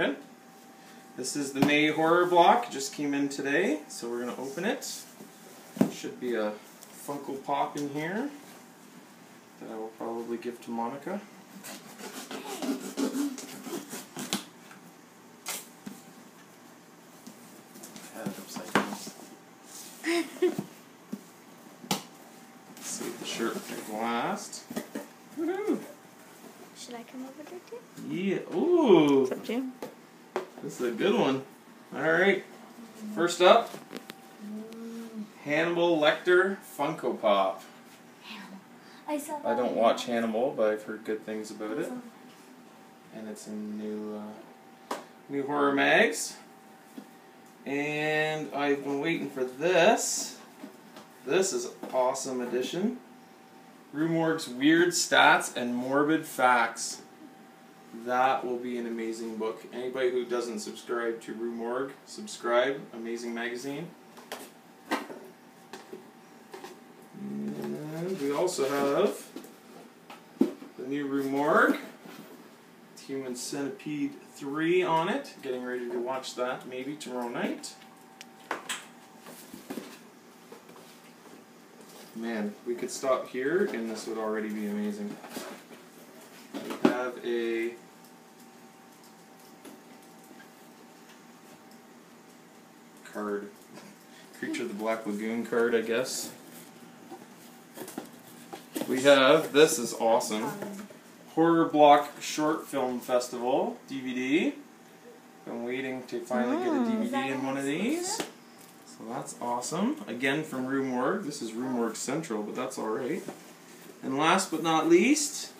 Okay. This is the May horror block. Just came in today, so we're going to open it. Should be a Funko Pop in here that I will probably give to Monica. I had it upside down. Save the shirt for last. Woohoo! Should I come over there too? Yeah. Ooh. It's up to you. This is a good one. Alright. First up, Hannibal Lecter Funko Pop. I saw that. I don't watch Hannibal, but I've heard good things about it. And it's in new horror mags. And I've been waiting for this. This is an awesome edition. Rue Morgue's Weird Stats and Morbid Facts. That will be an amazing book. Anybody who doesn't subscribe to Rue Morgue, subscribe. Amazing magazine. And we also have the new Rue Morgue. Human Centipede 3 on it. Getting ready to watch that maybe tomorrow night. Man, we could stop here and this would already be amazing. We have a card. Creature of the Black Lagoon card, I guess. We have, this is awesome, Horror Block Short Film Festival DVD. Been waiting to finally get a DVD in one of these. So that's awesome. Again from Rue Morgue. This is Rue Morgue Central, but that's alright. And last but not least,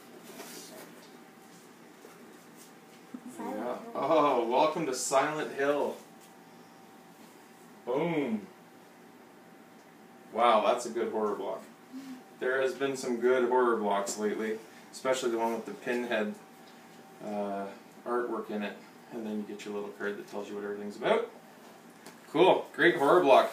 yeah. Oh, welcome to Silent Hill. Boom. Wow, that's a good horror block. There has been some good horror blocks lately, especially the one with the pinhead artwork in it. And then you get your little card that tells you what everything's about. Cool. Great horror block.